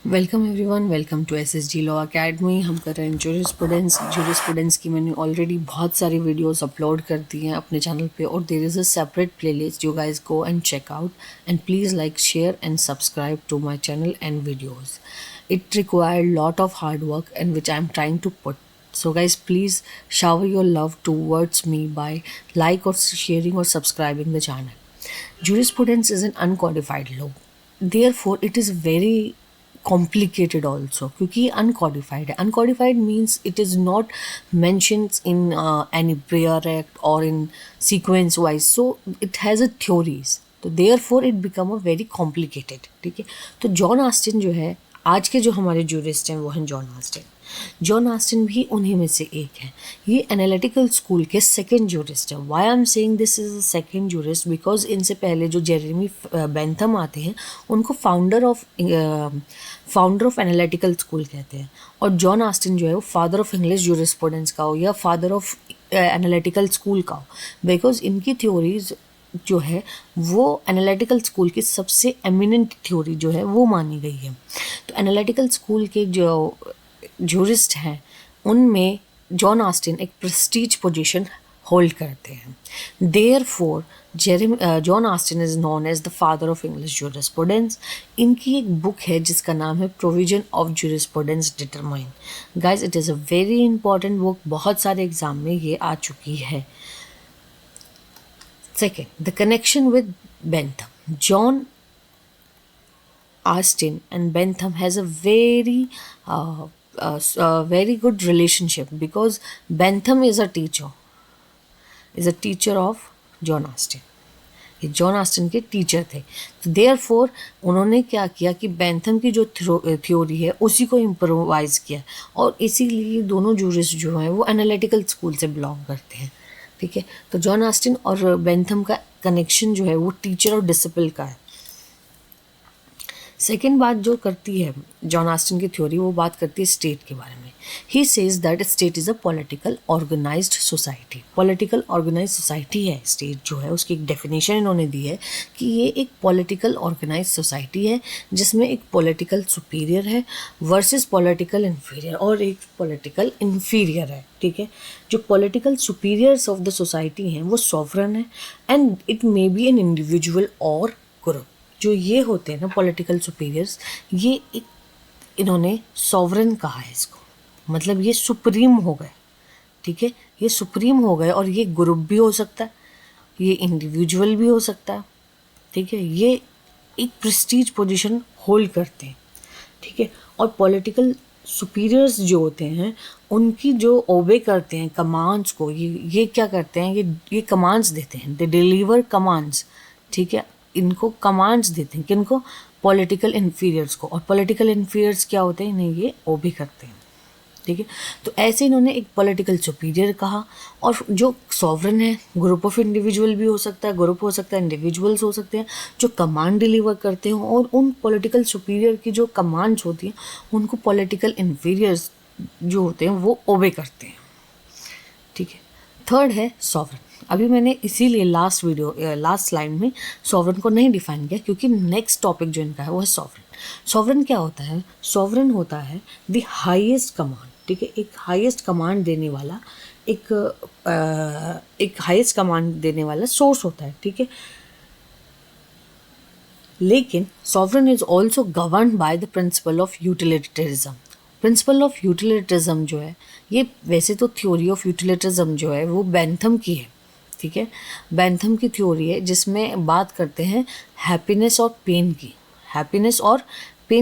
Welcome everyone, welcome to SSG law academy. हम कर रहे हैं जूरिस्प्रूडेंस की मैंने ऑलरेडी बहुत सारी वीडियोस अपलोड कर दी हैं अपने चैनल पे, और there is a separate playlist, you guys go and check out and please like, share and subscribe to my channel and videos. It required lot of hard work and which I'm trying to put. So guys, please shower your love towards me by like or sharing or subscribing the channel. Jurisprudence is an uncodified law. Therefore, it is very complicated also क्योंकि uncodified है. Uncodified means it is not mentioned in any prayer act or in sequence wise, so it has a theories, तो therefore it become a very complicated. ठीक है, तो John Austin जो है आज के जो हमारे जूरिस्ट हैं वो हैं जॉन ऑस्टिन. जॉन ऑस्टिन भी उन्हीं में से एक है. ये एनालिटिकल स्कूल के सेकंड जूरिस्ट है. Why I am saying this is a second jurist, because इनसे पहले जो जेरेमी बेंथम आते हैं उनको फाउंडर ऑफ एनालिटिकल स्कूल कहते हैं, और जॉन ऑस्टिन जो है वो फादर ऑफ इंग्लिश जूरिस्प्रूडेंस का हो या फादर ऑफ एनालिटिकल स्कूल का हो, बिकॉज इनकी थ्योरीज जो है वो एनालिटिकल स्कूल की सबसे एमिनेंट थ्योरी जो है वो मानी गई है. तो एनालिटिकल स्कूल के जो जूरिस्ट हैं उनमें जॉन ऑस्टिन एक प्रेस्टीज पोजीशन होल्ड करते हैं. Therefore John Austin is known as the father of English jurisprudence. इनकी एक बुक है जिसका नाम है provision of jurisprudence determine. Guys, it is a very important book, बहुत सारे एग्जाम में ये आ चुकी है. Second, the connection with Bentham. John Austin and Bentham has a very good relationship because Bentham is a teacher of John Austin. ये John Austin के teacher थे. तो देयरफॉर उन्होंने क्या किया कि बेंथम की जो थ्योरी है उसी को इम्प्रोवाइज किया, और इसीलिए दोनों जूरिस्ट जो हैं वो एनालिटिकल स्कूल से बिलोंग करते हैं. ठीक है, तो जॉन ऑस्टिन और बेंथम का कनेक्शन जो है वो टीचर और डिसिपल का है. सेकेंड बात जो करती है जॉन ऑस्टिन की थ्योरी, वो बात करती है स्टेट के बारे में. He says that state is a political organized society. Political organize society है स्टेट जो है, उसकी एक डेफिनेशन इन्होंने दी है कि ये एक पॉलिटिकल ऑर्गेनाइज सोसाइटी है जिसमें एक पॉलिटिकल सुपीरियर है वर्सेस पॉलिटिकल इन्फीरियर, और एक पॉलिटिकल इन्फीरियर है. ठीक है, जो political superiors of the society हैं वो सॉवरन है and it may be an individual और ग्रुप. जो ये होते हैं ना पॉलिटिकल सुपीरियर्स, ये एक इन्होंने सॉवरन कहा है इसको, मतलब ये सुप्रीम हो गए. ठीक है, ये सुप्रीम हो गए, और ये ग्रुप भी हो सकता है, ये इंडिविजुअल भी हो सकता है. ठीक है, ये एक प्रेस्टीज पोजीशन होल्ड करते हैं. ठीक है, और पॉलिटिकल सुपीरियर्स जो होते हैं उनकी जो ओबे करते हैं कमांड्स को, ये क्या करते हैं, ये कमांड्स देते हैं, दे डिलीवर कमांड्स. ठीक है, इनको कमांड्स देते हैं किनको, पॉलिटिकल इन्फीरियर्स को, और पॉलिटिकल इन्फीरियर्स क्या होते हैं, इन्हें ये ओबे करते हैं. ठीक है, तो ऐसे इन्होंने एक पॉलिटिकल सुपीरियर कहा. और जो सॉवरन है, ग्रुप ऑफ इंडिविजुअल भी हो सकता है, ग्रुप हो सकता है, इंडिविजुअल्स हो सकते हैं, जो कमांड डिलीवर करते हैं, और उन पॉलिटिकल सुपीरियर की जो कमांड्स होती हैं उनको पॉलिटिकल इन्फीरियर्स जो होते हैं वो ओबे करते हैं. ठीक है, थर्ड है सॉवरन. अभी मैंने इसीलिए लास्ट स्लाइड में सॉवरन को नहीं डिफाइन किया, क्योंकि नेक्स्ट टॉपिक जो इनका है वो है सॉवरन. सॉवरन क्या होता है, सॉवरन होता है द हाईएस्ट कमांड. ठीक है, एक हाईएस्ट कमांड देने वाला एक हाईएस्ट कमांड देने वाला सोर्स होता है. ठीक है, लेकिन sovereign is also govern by the principle of utilitarianism. Principle of utilitarianism जो है, ये वैसे तो थ्योरी ऑफ यूटिलिटरिज्म जो है वो बेंथम की है. ठीक है, बेंथम की थ्योरी है जिसमें बात करते हैं हैप्पीनेस और पेन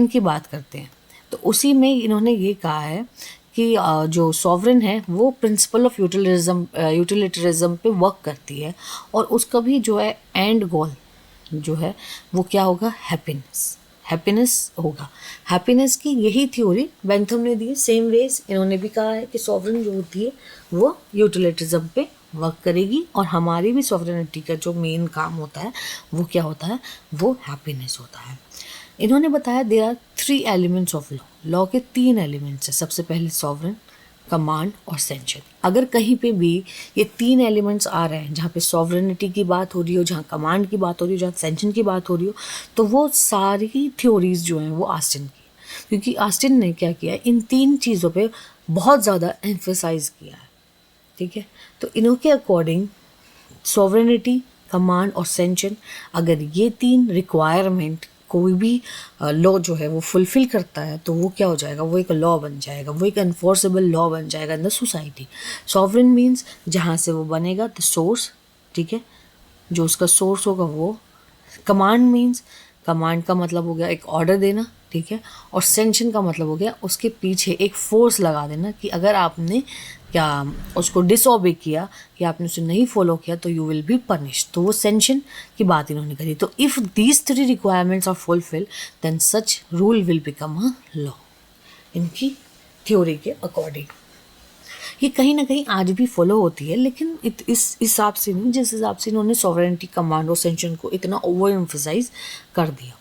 की बात करते हैं. तो उसी में इन्होंने ये कहा है कि जो सॉवरन है वो प्रिंसिपल ऑफ यूटिलिटरिज्म पे वर्क करती है, और उसका भी जो है एंड गोल जो है वो क्या होगा, हैप्पीनेस होगा. हैप्पीनेस की यही थ्योरी बेंथम ने दी है. सेम वेज इन्होंने भी कहा है कि सॉवरन जो होती है वो यूटिलिटरिज्म पे वर्क करेगी, और हमारी भी सॉवरेनिटी का जो मेन काम होता है वो क्या होता है, वो हैप्पीनेस होता है. इन्होंने बताया there are 3 elements of law के 3 एलिमेंट्स हैं. सबसे पहले सॉवरन, कमांड और सेंशन. अगर कहीं पे भी ये 3 एलिमेंट्स आ रहे हैं, जहाँ पे सॉवरेनिटी की बात हो रही हो, जहाँ कमांड की बात हो रही हो, जहाँ सेंशन की बात हो रही हो, तो वो सारी थ्योरीज जो हैं वो ऑस्टिन की. क्योंकि ऑस्टिन ने क्या किया, इन 3 चीज़ों पे बहुत ज़्यादा एम्फसाइज किया है, ठीक है। तो इनके अकॉर्डिंग सॉवरेनिटी, कमांड और सेंशन, अगर ये 3 रिक्वायरमेंट कोई भी लॉ जो है वो फुलफिल करता है तो वो क्या हो जाएगा, वो एक लॉ बन जाएगा, वो एक एनफोर्सेबल लॉ बन जाएगा in the society. Sovereign means जहाँ से वो बनेगा, द सोर्स, ठीक है, जो उसका सोर्स होगा वो। कमांड मीन्स, कमांड का मतलब हो गया एक ऑर्डर देना, ठीक है। और सेंशन का मतलब हो गया उसके पीछे एक फोर्स लगा देना कि अगर आपने क्या उसको डिसओबे किया, कि आपने उसे नहीं फॉलो किया तो यू विल बी पनिश। तो वो सेंशन की बात इन्होंने करी। तो if these 3 requirements are fulfil then such rule will become a law, इनकी थ्योरी के अकॉर्डिंग। ये कहीं ना कहीं आज भी फॉलो होती है, लेकिन इस हिसाब से नहीं जिस हिसाब से इन्होंने सॉवरेनिटी, कमांड और सेंशन को इतना ओवर एम्फसाइज कर दिया।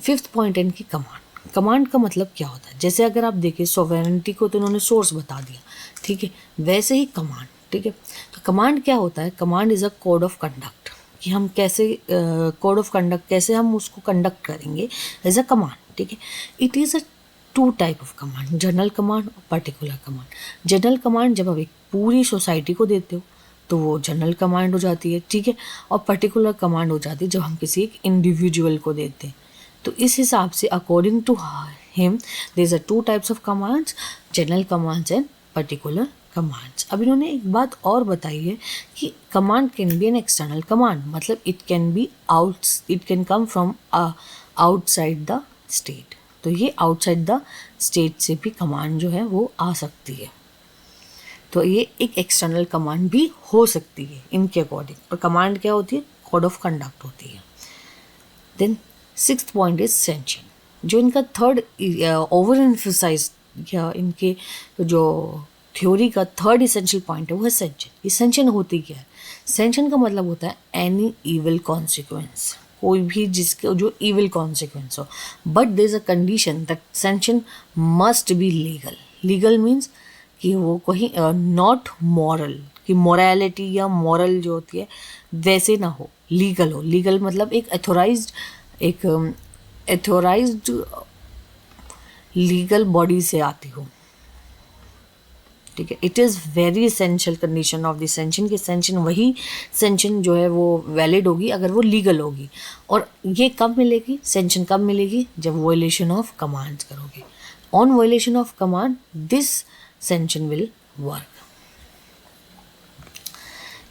5th पॉइंट है इनकी कमांड। कमांड का मतलब क्या होता है, जैसे अगर आप देखें सॉवरेनिटी को तो इन्होंने सोर्स बता दिया, ठीक है, वैसे ही कमांड, ठीक है। तो कमांड क्या होता है, command is a code of conduct, कि हम कैसे कोड ऑफ कंडक्ट कैसे हम उसको कंडक्ट करेंगे एज अ कमांड, ठीक है। It is a 2 type of command, general command और पर्टिकुलर कमांड। जनरल कमांड जब आप एक पूरी सोसाइटी को देते हो तो वो जनरल कमांड हो जाती है, ठीक है। और पर्टिकुलर कमांड हो जाती है जब हम किसी एक इंडिविजुअल को देते हैं। तो इस हिसाब से according to him there is a 2 types of commands, general commands and particular commands. अब इन्होंने एक बात और बताई है कि command can be an external command, मतलब it can be it can come from outside the state. तो ये आउटसाइड द स्टेट से भी कमांड जो है वो आ सकती है। तो ये एक एक्सटर्नल कमांड भी हो सकती है इनके अकॉर्डिंग। और कमांड क्या होती है, कोड ऑफ कंडक्ट होती है। Then 6th point is sanction, जो इनका थर्ड ओवर एम्फसाइज या इनके जो थ्योरी का थर्ड इसेंशियल पॉइंट है वो है सेंशन। ये सेंशन होती क्या है, सेंशन का मतलब होता है एनी इविल कॉन्सिक्वेंस, कोई भी जिसके जो इविल कॉन्सिक्वेंस हो। But there is a condition that sanction must be legal. Legal means कि वो कहीं नॉट मॉरल, कि मोरालिटी या मॉरल जो होती है वैसे ना हो, लीगल हो। लीगल मतलब एक एथोराइज्ड लीगल बॉडी से आती हो, ठीक है। It is very essential condition of the sanction, कि सेंशन वही सेंशन जो है वो वैलिड होगी अगर वो लीगल होगी। और ये कब मिलेगी, सेंशन कब मिलेगी, जब वायलेशन ऑफ कमांड्स करोगे। On violation of command this sanction will work.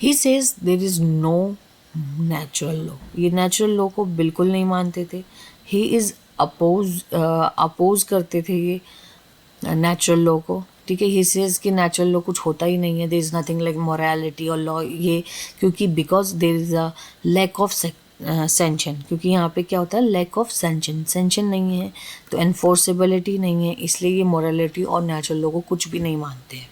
He says there is no natural law, ये नेचुरल लॉ को बिल्कुल नहीं मानते थे। ही इज़ अपोज करते थे ये नेचुरल लॉ को, ठीक है। ही सेज कि नेचुरल लॉ कुछ होता ही नहीं है, there is nothing like morality और लॉ, ये क्योंकि because there is a lack of sanction, क्योंकि यहाँ पे क्या होता है, लैक ऑफ सेंशन, सेंशन नहीं है तो एनफोर्सेबिलिटी नहीं है, इसलिए ये मोरालिटी और नेचुरल लॉ को कुछ भी नहीं मानते हैं।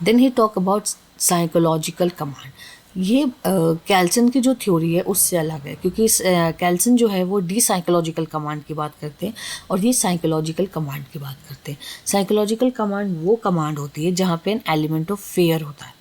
Then he talk about psychological command. ये कैल्सन की जो थ्योरी है उससे अलग है, क्योंकि कैल्सन जो है वो डी साइकोलॉजिकल कमांड की बात करते हैं और ये साइकोलॉजिकल कमांड की बात करते हैं। साइकोलॉजिकल कमांड वो कमांड होती है जहाँ पे एन एलिमेंट ऑफ फेयर होता है,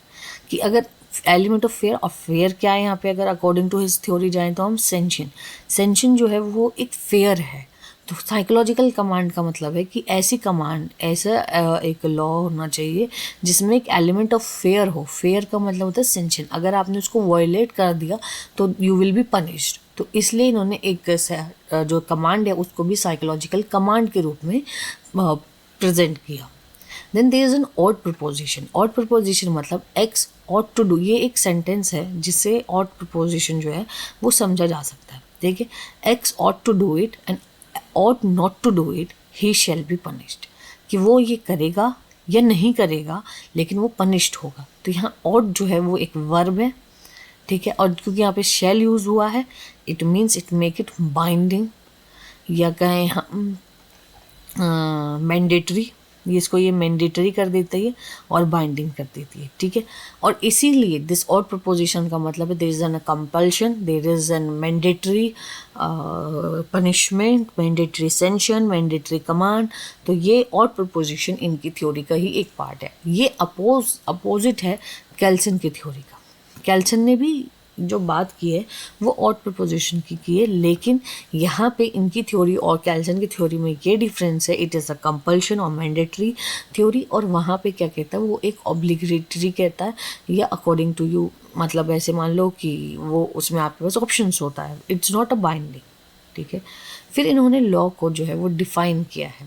कि अगर एलिमेंट ऑफ फेयर, और फेयर क्या है यहाँ पे, अगर अकॉर्डिंग टू हिज थ्योरी जाएँ तो हम सेंशन जो है वो एक फेयर है। तो साइकोलॉजिकल कमांड का मतलब है कि ऐसी कमांड, ऐसा एक लॉ होना चाहिए जिसमें एक एलिमेंट ऑफ फेयर हो। फेयर का मतलब होता है सेंशन, अगर आपने उसको वायलेट कर दिया तो यू विल बी पनिश्ड। तो इसलिए इन्होंने एक जो कमांड है उसको भी साइकोलॉजिकल कमांड के रूप में प्रेजेंट किया। Then there is an ought proposition. Ought proposition मतलब एक्स ऑट टू डू, ये एक सेंटेंस है जिससे ऑड प्रपोजिशन जो है वो समझा जा सकता है। देखिए, X ought to do it and ought not to do it, he shall be punished, कि वो ये करेगा या नहीं करेगा लेकिन वो पनिश्ड होगा। तो यहाँ ought जो है वो एक वर्ब है, ठीक है। और क्योंकि यहाँ पे shall यूज हुआ है, it means it make it binding, या कहें हम मैंडेटरी, इसको ये मैंडेटरी कर देती है और बाइंडिंग कर देती है, ठीक है। और इसीलिए दिस ऑड प्रपोजिशन का मतलब है there is an compulsion, there is an mandatory punishment, mandatory sanction, mandatory command. तो ये ऑड प्रपोजिशन इनकी थ्योरी का ही एक पार्ट है। ये अपोजिट है कैल्सन की थ्योरी का। कैल्सन ने भी जो बात की है वो ऑड प्रपोजिशन की है, लेकिन यहाँ पे इनकी थ्योरी और कैल्सन की थ्योरी में ये डिफरेंस है, इट इज़ अ कंपल्शन और मैंडेटरी थ्योरी, और वहाँ पे क्या कहता है वो एक ऑब्लिगेटरी कहता है, या अकॉर्डिंग टू यू, मतलब ऐसे मान लो कि वो उसमें आपके पास ऑप्शंस होता है, इट्स नॉट अ बाइंडिंग, ठीक है। फिर इन्होंने लॉ को जो है वो डिफाइन किया है।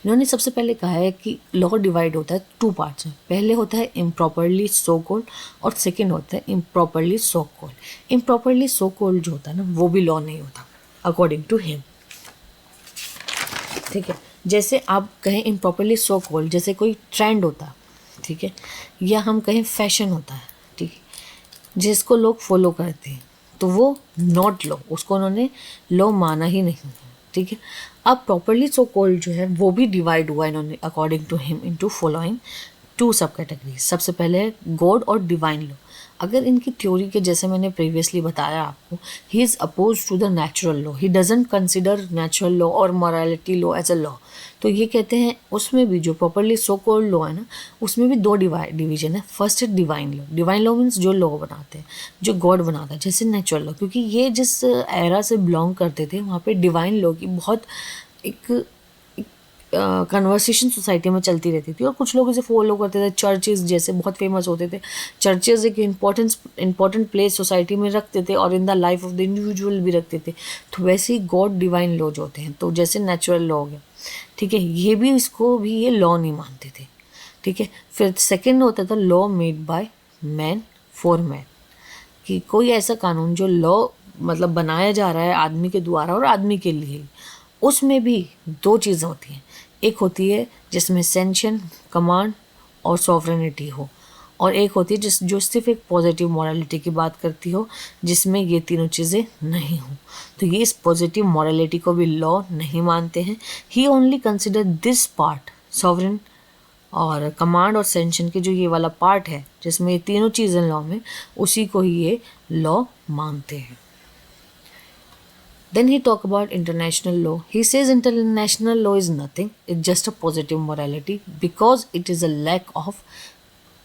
इन्होंने सबसे पहले कहा है कि लॉ डिवाइड होता है 2 पार्ट्स में, पहले होता है इम्प्रॉपरली सो कॉल्ड और सेकेंड होता है improperly so called. Improperly so called जो होता है ना वो भी लॉ नहीं होता अकॉर्डिंग टू हिम, ठीक है। जैसे आप कहें इम्प्रॉपरली सो कॉल्ड, जैसे कोई ट्रेंड होता है, ठीक है, या हम कहें फैशन होता है, ठीक है, जिसको लोग फॉलो करते हैं, तो वो नॉट लॉ, उसको उन्होंने लॉ माना ही नहीं है, ठीक है। अब प्रॉपरली सो कॉल्ड जो है वो भी डिवाइड हुआ इन्होंने according to him into following 2 सब कैटेगरी। सबसे पहले है गॉड और डिवाइन लॉ। अगर इनकी थ्योरी के जैसे मैंने प्रीवियसली बताया आपको, he is oppose to the natural law, he doesn't consider natural law और morality law as a law. तो ये कहते हैं उसमें भी जो प्रॉपरली सो कॉल्ड लॉ है ना, उसमें भी 2 डिवीजन है। फर्स्ट है divine law. Divine law means जो लॉ बनाते हैं, जो गॉड बनाता है, जैसे नेचुरल लॉ, क्योंकि ये जिस एरा से बिलोंग करते थे वहाँ पे डिवाइन लॉ की बहुत एक कन्वर्सेशन सोसाइटी में चलती रहती थी, और कुछ लोग इसे फॉलो करते थे। चर्चेस जैसे बहुत फेमस होते थे, चर्चेस एक इंपॉर्टेंट प्लेस सोसाइटी में रखते थे और in the life of the individual भी रखते थे। तो वैसे ही गॉड डिवाइन लॉ जो होते हैं, तो जैसे नेचुरल लॉ हो गया, ठीक है, ये भी इसको भी ये लॉ नहीं मानते थे, ठीक है। फिर सेकेंड होता था law made by man for man, कि कोई ऐसा कानून जो लॉ मतलब बनाया जा रहा है आदमी के द्वारा और आदमी के लिए, उसमें भी 2 चीज़ें होती हैं। एक होती है जिसमें सेंशन, कमांड और सॉवरेनिटी हो, और एक होती है जो सिर्फ एक पॉजिटिव मोरालिटी की बात करती हो, जिसमें ये तीनों चीज़ें नहीं हो। तो ये इस पॉजिटिव मोरालिटी को भी लॉ नहीं मानते हैं। He only consider this part sovereign और कमांड और सेंशन के जो ये वाला पार्ट है जिसमें ये तीनों चीज़ें लॉ में, उसी को ही ये लॉ मानते हैं। Then he talk about international law. He says international law is nothing. It's just a positive morality because it is a lack of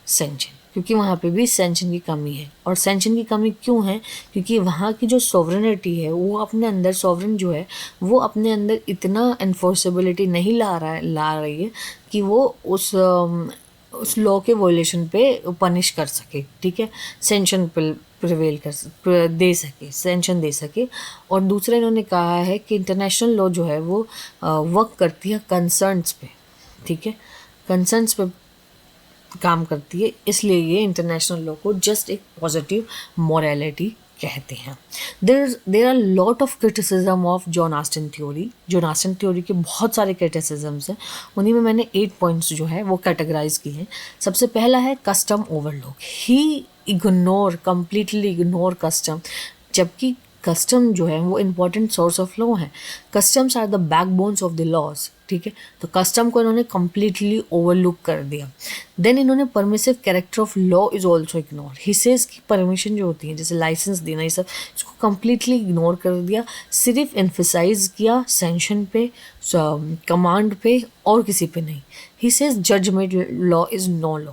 sanction. क्योंकि वहाँ पे भी सेंशन की कमी है। और सेंशन की कमी क्यों है? क्योंकि वहाँ की जो सॉवरेनिटी है वो अपने अंदर, सॉवरेन जो है वो अपने अंदर इतना एनफोर्सेबिलिटी नहीं ला रही है कि वो उस लॉ के वोलेशन पे पनिश कर सके, ठीक है, सेंशन प्रिवेल दे सके, सेंशन दे सके। और दूसरा इन्होंने कहा है कि इंटरनेशनल लॉ जो है वो वर्क करती है कंसर्न्स पे, ठीक है, कंसर्न्स पे काम करती है, इसलिए ये इंटरनेशनल लॉ को जस्ट एक पॉजिटिव मोरालिटी कहते हैं। There are lot of criticism of John Austin theory. John Austin theory के बहुत सारे क्रिटिसिज्म्स हैं, उन्हीं में मैंने 8 पॉइंट्स जो है वो कैटेगराइज किए हैं। सबसे पहला है custom overlook. He completely ignore custom, जबकि कस्टम जो है वो इम्पॉर्टेंट सोर्स ऑफ लॉ है। Customs are the backbones of the laws, ठीक है, तो कस्टम को इन्होंने कम्प्लीटली ओवरलुक कर दिया। देन इन्होंने permissive character of law is also ignore. He says की परमिशन जो होती है जैसे लाइसेंस देना, ये सब इसको कम्प्लीटली इग्नोर कर दिया, सिर्फ एम्फेसाइज किया सेंशन पे, कमांड पे और किसी पे नहीं। He says judgment law is no law,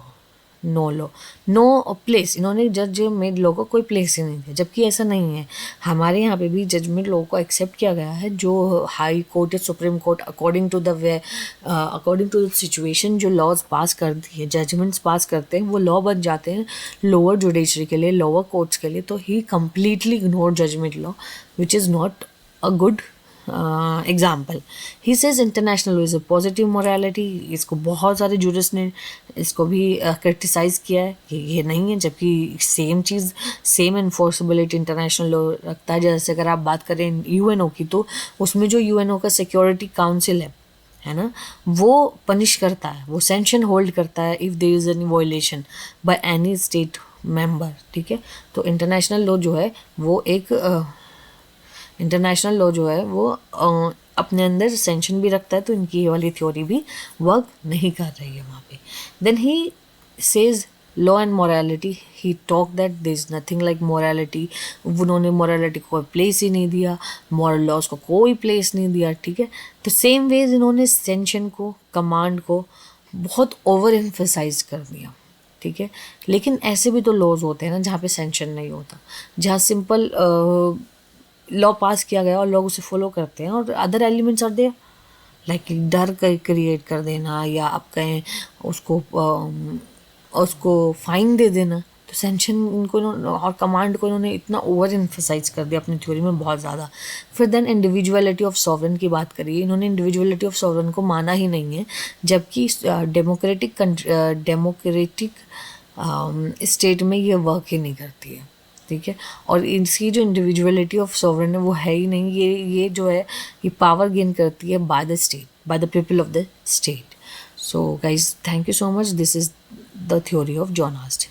no law, no place. इन्होंने जजमेंट लॉ को कोई प्लेस ही नहीं दिया, जबकि ऐसा नहीं है। हमारे यहाँ पे भी जजमेंट लॉ को एक्सेप्ट किया गया है। जो हाई कोर्ट या supreme court according to the situation जो लॉज पास करती है, जजमेंट्स पास करते हैं, वो लॉ बन जाते हैं लोअर जुडिशरी के लिए, लोअर कोर्ट्स के लिए। तो he completely ignore judgement law which is not a good example. He says international law is a positive morality. इसको बहुत सारे जूरिस्ट ने इसको भी क्रिटिसाइज़ किया है कि ये नहीं है, जबकि सेम चीज़, सेम इन्फोर्सेबिलिटी इंटरनेशनल लॉ रखता है। जैसे अगर आप बात करें यूएनओ की, तो उसमें जो यूएनओ का सिक्योरिटी काउंसिल है ना, वो पनिश करता है, वो सेंशन होल्ड करता है if there is any violation by any state member, ठीक है। तो इंटरनेशनल लॉ जो है वो एक इंटरनेशनल लॉ जो है वो अपने अंदर सेंशन भी रखता है, तो इनकी ये वाली थ्योरी भी वर्क नहीं कर रही है वहाँ पे। Then he says law and morality, he talk that there is nothing like morality. उन्होंने मोरालिटी को कोई प्लेस ही नहीं दिया, मॉरल लॉज को कोई प्लेस नहीं दिया, ठीक है। तो सेम वेज इन्होंने सेंशन को, कमांड को बहुत ओवर एम्फेसाइज कर दिया, ठीक है। लेकिन ऐसे भी तो लॉज होते हैं ना जहाँ पे सेंशन नहीं होता, जहाँ सिंपल लॉ पास किया गया और लोग उसे फॉलो करते हैं, और other elements are there, like डर क्रिएट कर देना, या आप कहें उसको फाइन दे देना। तो सेंशन इनको और कमांड को इन्होंने इतना ओवर इन्फोसाइज कर दिया अपनी थ्योरी में, बहुत ज़्यादा। फिर देन इंडिविजुअलिटी ऑफ सॉवरेन की बात करिए, इन्होंने इंडिविजुअलिटी ऑफ सॉवरेन को माना ही नहीं है, जबकि डेमोक्रेटिक स्टेट में ये वर्क ही नहीं करती है, ठीक है। और इसकी जो इंडिविजुअलिटी ऑफ सॉवरेन है वो है ही नहीं, ये जो है ये पावर गेन करती है by the state, by the people of the state. So guys, thank you so much. This is the theory of John hast.